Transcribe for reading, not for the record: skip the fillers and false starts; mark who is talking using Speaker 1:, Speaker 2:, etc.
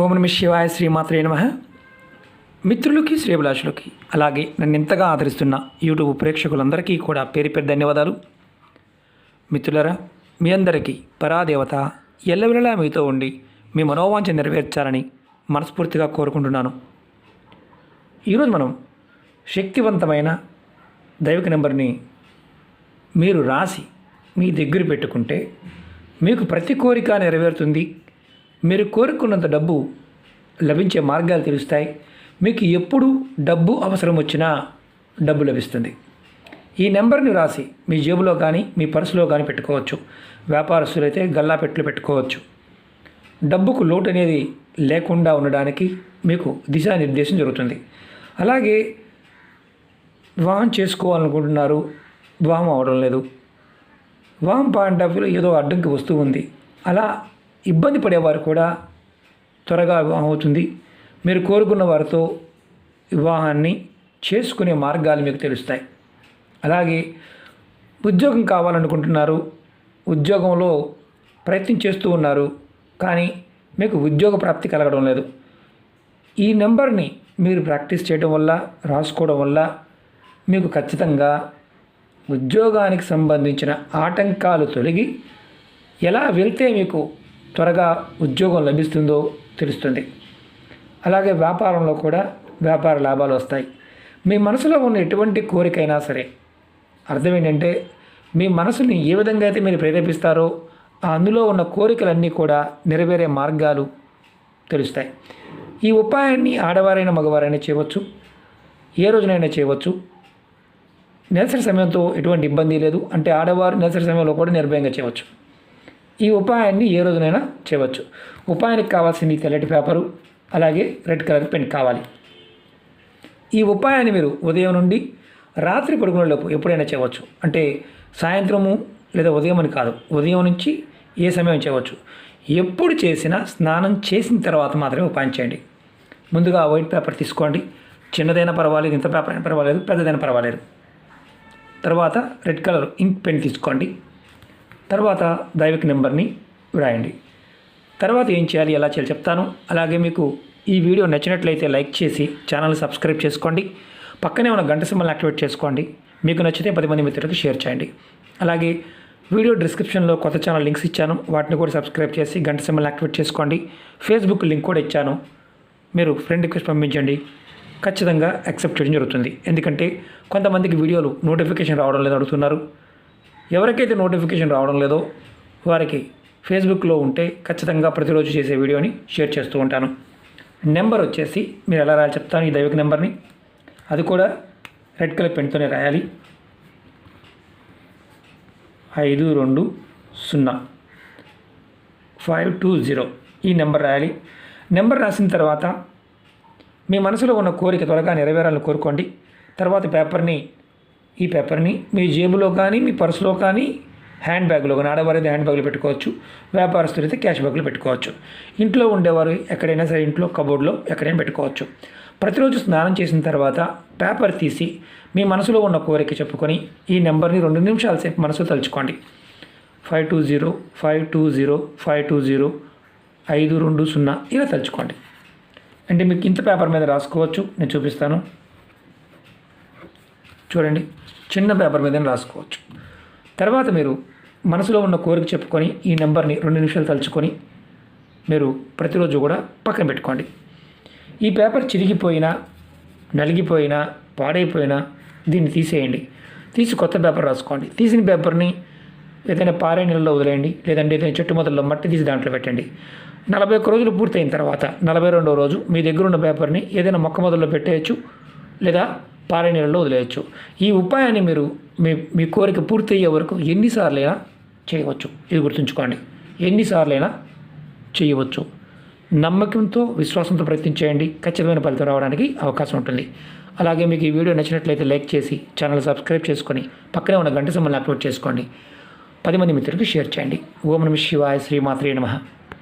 Speaker 1: ఓం నమః శివాయ శ్రీమాత్రే నమః. మిత్రులకి శ్రేభిలాషులకి అలాగే నన్ను ఎంతగా ఆదరిస్తున్న యూట్యూబ్ ప్రేక్షకులందరికీ కూడా పేరు పేరు ధన్యవాదాలు. మిత్రులరా, మీ అందరికీ పరాదేవత ఎల్లవెల్లలా మీతో ఉండి మీ మనోవాంఛ నెరవేర్చాలని మనస్ఫూర్తిగా కోరుకుంటున్నాను. ఈరోజు మనం శక్తివంతమైన దైవిక నెంబర్ని మీరు రాసి మీ దగ్గర పెట్టుకుంటే మీకు ప్రతి కోరిక నెరవేరుతుంది. మీరు కోరుకున్నంత డబ్బు లభించే మార్గాలు తెలుస్తాయి. మీకు ఎప్పుడు డబ్బు అవసరం వచ్చినా డబ్బు లభిస్తుంది. ఈ నెంబర్ని రాసి మీ జేబులో కానీ మీ పర్సులో కానీ పెట్టుకోవచ్చు. వ్యాపారస్తులైతే గల్లాపెట్లు పెట్టుకోవచ్చు. డబ్బుకు లోటు అనేది లేకుండా ఉండడానికి మీకు దిశానిర్దేశం జరుగుతుంది. అలాగే వివాహం చేసుకోవాలనుకుంటున్నారు, వివాహం అవడం లేదు, వివాహం పాయింట్ ఆఫ్ వ్యూలో ఏదో అడ్డంకి వస్తూ ఉంది, అలా ఇబ్బంది పడేవారు కూడా త్వరగా వివాహం అవుతుంది. మీరు కోరుకున్న వారితో వివాహాన్ని చేసుకునే మార్గాలు మీకు తెలుస్తాయి. అలాగే ఉద్యోగం కావాలనుకుంటున్నారు, ఉద్యోగంలో ప్రయత్నం చేస్తూ ఉన్నారు, కానీ మీకు ఉద్యోగ ప్రాప్తి కలగడం లేదు. ఈ నెంబర్ని మీరు ప్రాక్టీస్ చేయడం వల్ల, రాసుకోవడం వల్ల మీకు ఖచ్చితంగా ఉద్యోగానికి సంబంధించిన ఆటంకాలు తొలగి ఎలా వెళ్తే మీకు త్వరగా ఉద్యోగం లభిస్తుందో తెలుస్తుంది. అలాగే వ్యాపారంలో కూడా వ్యాపార లాభాలు వస్తాయి. మీ మనసులో ఉన్న ఎటువంటి కోరికైనా సరే, అర్థం ఏంటంటే మీ మనసుని ఏ విధంగా అయితే మీరు ప్రేరేపిస్తారో అందులో ఉన్న కోరికలన్నీ కూడా నెరవేరే మార్గాలు తెలుస్తాయి. ఈ ఉపాయాన్ని ఆడవారైనా మగవారైనా చేయవచ్చు, ఏ రోజునైనా చేయవచ్చు. నెలసరి సమయంతో ఎటువంటి ఇబ్బంది లేదు. అంటే ఆడవారు నెలసరి సమయంలో కూడా నిర్భయంగా చేయవచ్చు. ఈ ఉపాయాన్ని ఏ రోజునైనా చేయవచ్చు. ఉపాయానికి కావాల్సింది తెల్లటి పేపరు, అలాగే రెడ్ కలర్ పెన్ కావాలి. ఈ ఉపాయాన్ని మీరు ఉదయం నుండి రాత్రి పడుకునేలోపు ఎప్పుడైనా చేయవచ్చు. అంటే సాయంత్రము లేదా ఉదయం అని కాదు, ఉదయం నుంచి ఏ సమయం చేయవచ్చు. ఎప్పుడు చేసినా స్నానం చేసిన తర్వాత మాత్రమే ఉపాయం చేయండి. ముందుగా వైట్ పేపర్ తీసుకోండి. చిన్నదైనా పర్వాలేదు, ఇంత పేపర్ అయినా పర్వాలేదు, పెద్దదైనా పర్వాలేదు. తర్వాత రెడ్ కలర్ ఇంక్ పెన్ తీసుకోండి. తర్వాత దైవిక నెంబర్ని వ్రాయండి. తర్వాత ఏం చేయాలి, ఎలా చేయాలి చెప్తాను. అలాగే మీకు ఈ వీడియో నచ్చినట్లయితే లైక్ చేసి ఛానల్ సబ్స్క్రైబ్ చేసుకోండి. పక్కనే ఉన్న గంట సింబల్ని యాక్టివేట్ చేసుకోండి. మీకు నచ్చితే 10 మంది మిత్రులకు షేర్ చేయండి. అలాగే వీడియో డిస్క్రిప్షన్లో కొత్త ఛానల్ లింక్స్ ఇచ్చాను, వాటిని కూడా సబ్స్క్రైబ్ చేసి గంట సింబల్ని యాక్టివేట్ చేసుకోండి. ఫేస్బుక్ లింక్ కూడా ఇచ్చాను, మీరు ఫ్రెండ్ రిక్వెస్ట్ పంపించండి. ఖచ్చితంగా యాక్సెప్ట్ చేయడం జరుగుతుంది. ఎందుకంటే కొంతమందికి వీడియోలు నోటిఫికేషన్ రావడం లేదో అడుగుతున్నారు. ఎవరికైతే నోటిఫికేషన్ రావడం లేదో వారికి ఫేస్బుక్లో ఉంటే ఖచ్చితంగా ప్రతిరోజు చేసే వీడియోని షేర్ చేస్తూ ఉంటాను. నెంబర్ వచ్చేసి మీరు ఎలా రాయాలి చెప్తాను. ఈ దైవిక నెంబర్ని అది కూడా రెడ్ కలర్ పెన్తోనే రాయాలి. 520520 ఈ నెంబర్ రాయాలి. నెంబర్ రాసిన తర్వాత మీ మనసులో ఉన్న కోరిక త్వరగా నెరవేరాలని కోరుకోండి. తర్వాత ఈ పేపర్ని మీ జేబులో కానీ మీ పర్సులో కానీ హ్యాండ్ బ్యాగ్లో కానీ, ఆడవారైతే హ్యాండ్ బ్యాగ్లో పెట్టుకోవచ్చు, వ్యాపారస్తులైతే క్యాష్ బ్యాగ్లో పెట్టుకోవచ్చు. ఇంట్లో ఉండేవారు ఎక్కడైనా సరే ఇంట్లో కబోర్డ్లో ఎక్కడైనా పెట్టుకోవచ్చు. ప్రతిరోజు స్నానం చేసిన తర్వాత పేపర్ తీసి మీ మనసులో ఉన్న కోరిక చెప్పుకొని ఈ నెంబర్ని 2 నిమిషాల సేపు మనసులో తలుచుకోండి. 520520 ఇలా తలుచుకోండి. అంటే మీకు ఇంత పేపర్ మీద రాసుకోవచ్చు, నేను చూపిస్తాను చూడండి. చిన్న పేపర్ మీద రాసుకోవచ్చు. తర్వాత మీరు మనసులో ఉన్న కోరిక చెప్పుకొని ఈ నెంబర్ని 2 నిమిషాలు తలుచుకొని మీరు ప్రతిరోజు కూడా పక్కన పెట్టుకోండి. ఈ పేపర్ చిరిగిపోయినా, నలిగిపోయినా, పాడైపోయినా దీన్ని తీసేయండి. తీసి కొత్త పేపర్ రాసుకోండి. తీసిన పేపర్ని ఏదైనా పారే నీళ్ళలో వదిలేయండి, లేదంటే ఏదైనా చెట్టు మొదల్లో మట్టి తీసి దాంట్లో పెట్టండి. 41 రోజులు పూర్తయిన తర్వాత 42వ రోజు మీ దగ్గర ఉన్న పేపర్ని ఏదైనా మొక్క మొదల్లో పెట్టేయచ్చు, లేదా పారే నీళ్ళలో వదిలేయచ్చు. ఈ ఉపాయాన్ని మీరు మీ కోరిక పూర్తయ్యే వరకు ఎన్నిసార్లైనా చేయవచ్చు. ఇది గుర్తుంచుకోండి, ఎన్నిసార్లైనా చేయవచ్చు. నమ్మకంతో, విశ్వాసంతో ప్రయత్నించేయండి. ఖచ్చితమైన ఫలితం రావడానికి అవకాశం ఉంటుంది. అలాగే మీకు ఈ వీడియో నచ్చినట్లయితే లైక్ చేసి ఛానల్ సబ్స్క్రైబ్ చేసుకొని పక్కనే ఉన్న గంట సింబల్ని యాక్టివేట్ చేసుకోండి. 10 మంది మిత్రులకు షేర్ చేయండి. ఓం నమః శివాయ శ్రీమాత్రే నమః.